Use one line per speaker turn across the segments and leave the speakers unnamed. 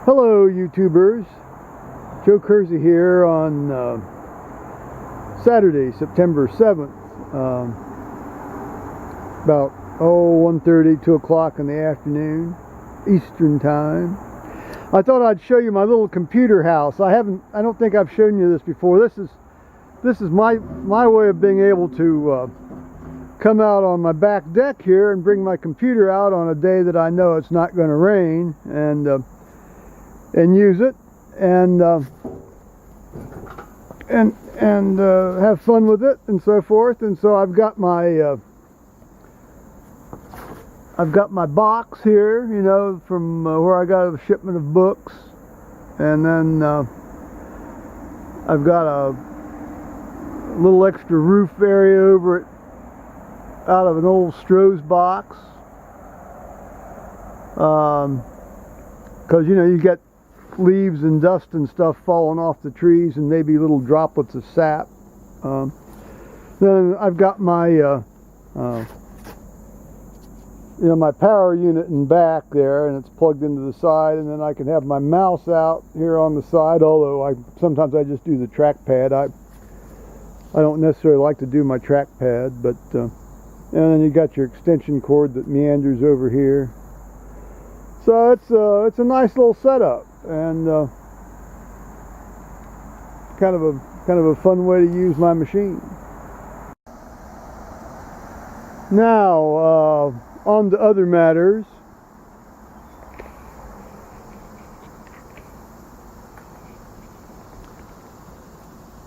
Hello YouTubers, Joe Kersey here on Saturday, September 7th, about 1:30, 2 o'clock in the afternoon, Eastern time. I thought I'd show you my little computer house. I don't think I've shown you this before. This is my way of being able to come out on my back deck here and bring my computer out on a day that I know it's not going to rain, and use it and have fun with it and so forth. And so I've got my box here, you know, from where I got a shipment of books, and then I've got a little extra roof area over it out of an old Stroh's box, because you know, you get leaves and dust and stuff falling off the trees and maybe little droplets of sap. Then I've got my my power unit in back there, and it's plugged into the side, and then I can have my mouse out here on the side, although sometimes I just do the trackpad. I don't necessarily like to do my trackpad, but and then you got your extension cord that meanders over here. So it's a nice little setup, and kind of a fun way to use my machine. Now on to other matters.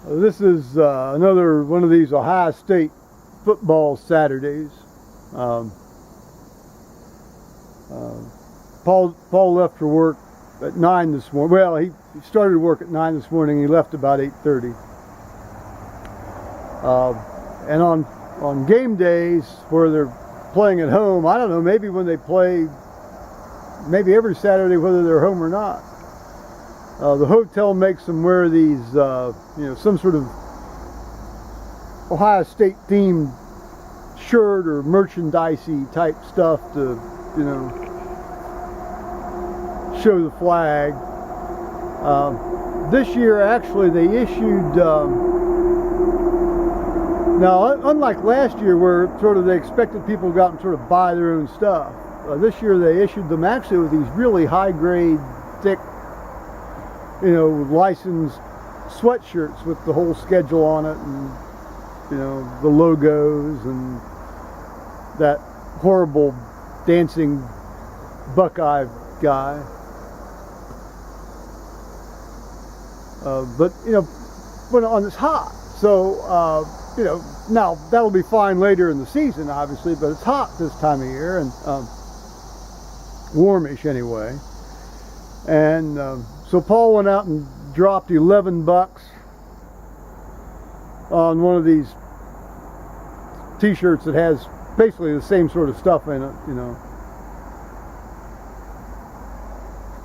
This is another one of these Ohio State football Saturdays. Paul left for work at 9 this morning. Well, he started work at 9 this morning. He left about 8:30. And on game days where they're playing at home, I don't know, maybe when they play, maybe every Saturday, whether they're home or not, the hotel makes them wear these, some sort of Ohio State themed shirt or merchandisey type stuff to, show the flag. This year, actually, they issued, now unlike last year where sort of they expected people to go out and sort of buy their own stuff, this year they issued them actually with these really high grade, thick, licensed sweatshirts with the whole schedule on it, and the logos, and that horrible dancing Buckeye guy. But when it's hot, so now that'll be fine later in the season, obviously, but it's hot this time of year, and warmish anyway. And so Paul went out and dropped $11 on one of these t-shirts that has basically the same sort of stuff in it,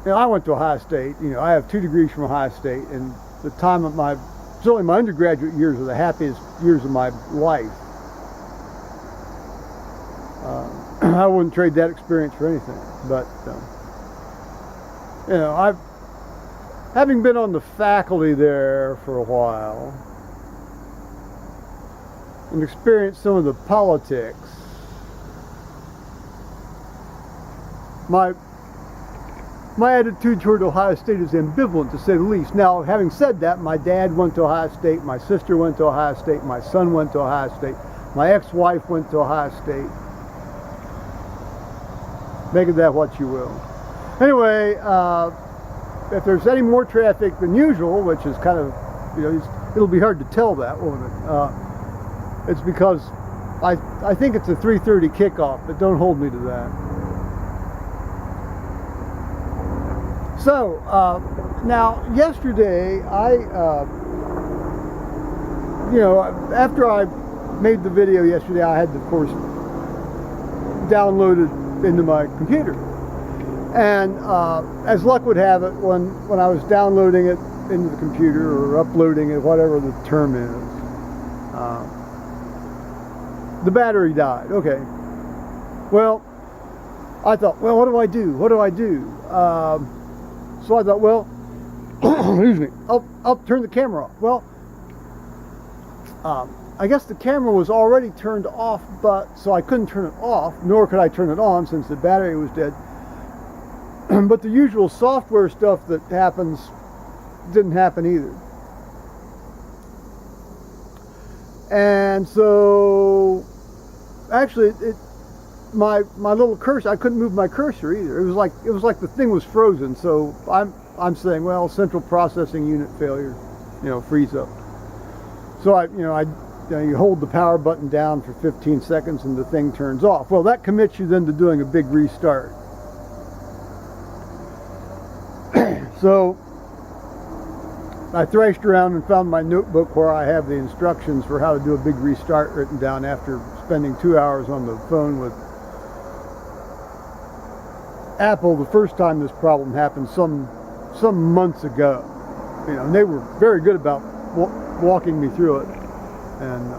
I went to Ohio State. I have 2 degrees from Ohio State, and the time of certainly my undergraduate years are the happiest years of my life. I wouldn't trade that experience for anything. But having been on the faculty there for a while and experienced some of the politics, my attitude toward Ohio State is ambivalent, to say the least. Now, having said that, my dad went to Ohio State, my sister went to Ohio State, my son went to Ohio State, my ex-wife went to Ohio State. Make of that what you will. Anyway, if there's any more traffic than usual, which is kind of, it'll be hard to tell that, won't it? It's because I think it's a 3:30 kickoff, but don't hold me to that. So, now, yesterday, after I made the video yesterday, I had, of course, downloaded into my computer. And as luck would have it, when I was downloading it into the computer, or uploading it, whatever the term is, the battery died. Okay. Well, I thought, well, what do I do? So I thought, well, excuse me, I'll turn the camera off. Well, I guess the camera was already turned off, but so I couldn't turn it off, nor could I turn it on since the battery was dead. But the usual software stuff that happens didn't happen either. And so, actually, my little cursor, I couldn't move my cursor either. It was like the thing was frozen. So I'm saying, well, central processing unit failure, freeze up. So you hold the power button down for 15 seconds and the thing turns off. Well, that commits you then to doing a big restart. So I thrashed around and found my notebook where I have the instructions for how to do a big restart written down after spending 2 hours on the phone with Apple the first time this problem happened some months ago. And they were very good about walking me through it. And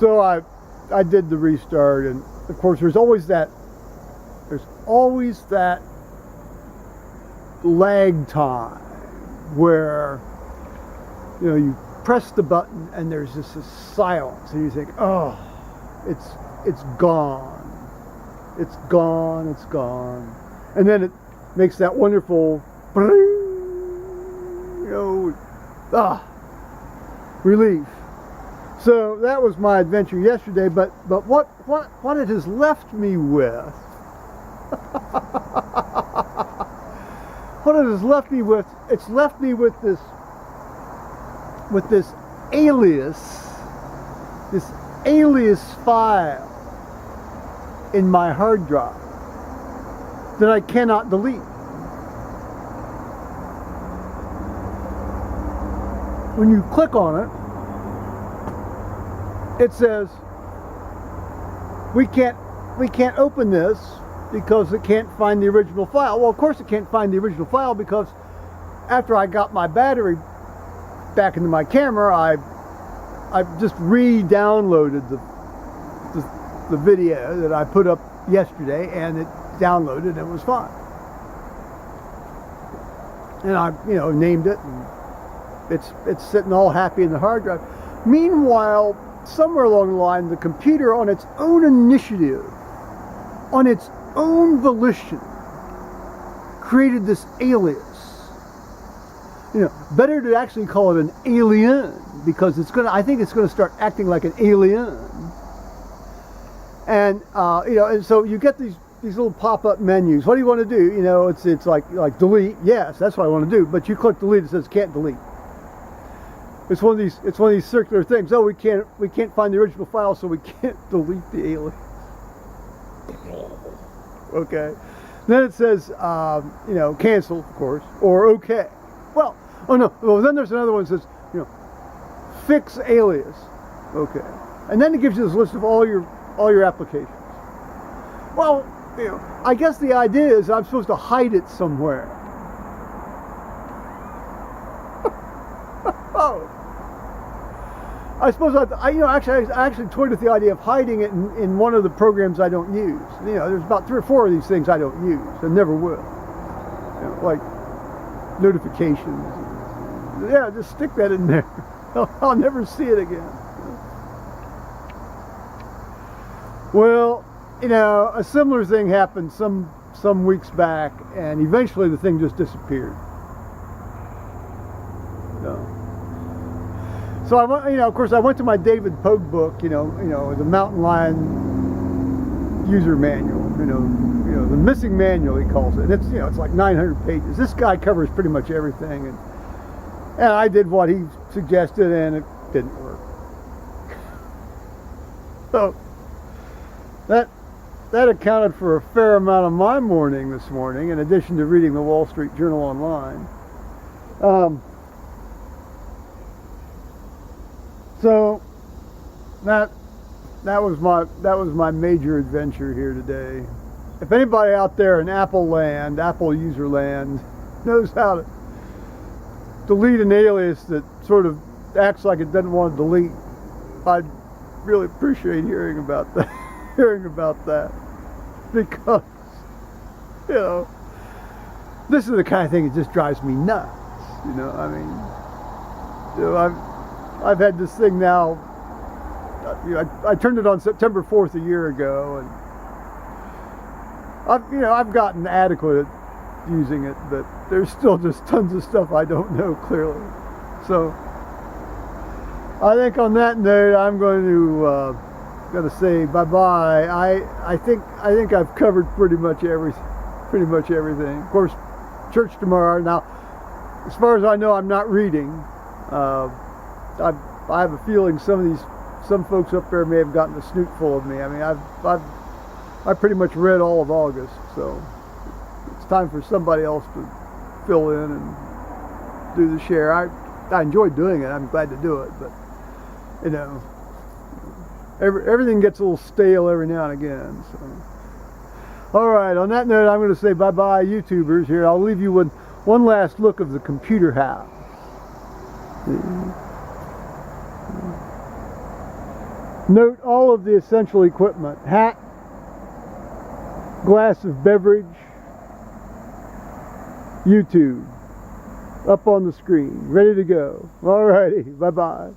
so I did the restart, and of course there's always that lag time where you press the button and there's just a silence and you think, oh, it's gone, it's gone, and then it makes that wonderful relief. So that was my adventure yesterday, but what it has left me with what it has left me with, it's left me with this alias file in my hard drive that I cannot delete. When you click on it, it says we can't open this because it can't find the original file. Well, of course it can't find the original file, because after I got my battery back into my camera, I just re-downloaded the video that I put up yesterday, and it downloaded and it was fine. And I named it, and it's sitting all happy in the hard drive. Meanwhile, somewhere along the line, the computer, on its own initiative, on its own volition, created this alias. Better to actually call it an alien, because I think it's going to start acting like an alien. And and so you get these little pop-up menus. What do you want to do? It's like delete. Yes, that's what I want to do. But you click delete, it says can't delete. It's one of these circular things. Oh, we can't find the original file, so we can't delete the alien. Okay. Then it says cancel, of course, or okay. Well, then there's another one that says fix alias. Okay. And then it gives you this list of all your applications. Well, I guess the idea is I'm supposed to hide it somewhere. Oh. I suppose I actually toyed with the idea of hiding it in one of the programs I don't use. There's about 3 or 4 of these things I don't use and never will. Like notifications. Yeah, just stick that in there. I'll never see it again. Well, a similar thing happened some weeks back, and eventually the thing just disappeared. So I went, of course, I went to my David Pogue book, the Mountain Lion user manual, the missing manual, he calls it. And it's like 900 pages. This guy covers pretty much everything, and I did what he suggested, and it didn't work. So that accounted for a fair amount of my morning this morning, in addition to reading the Wall Street Journal online. So that was my major adventure here today. If anybody out there in Apple land, Apple user land, knows how to delete an alias that sort of acts like it doesn't want to delete, I'd really appreciate hearing about that. Because This is the kind of thing that just drives me nuts. You know, I mean, you know, I've had this thing now. You know, I turned it on September 4th a year ago, and I've gotten adequate at using it, but there's still just tons of stuff I don't know clearly. So I think on that note, I'm going to say bye-bye. I think I've covered pretty much everything. Of course, church tomorrow. Now, as far as I know, I'm not reading. I have a feeling some folks up there may have gotten a snootful of me. I mean, I pretty much read all of August, so it's time for somebody else to fill in and do the share. I enjoy doing it. I'm glad to do it, but you know, everything gets a little stale every now and again. So, all right. On that note, I'm going to say bye-bye, YouTubers. Here, I'll leave you with one last look of the computer house. Note all of the essential equipment: hat, glass of beverage, YouTube, up on the screen, ready to go. All righty, bye-bye.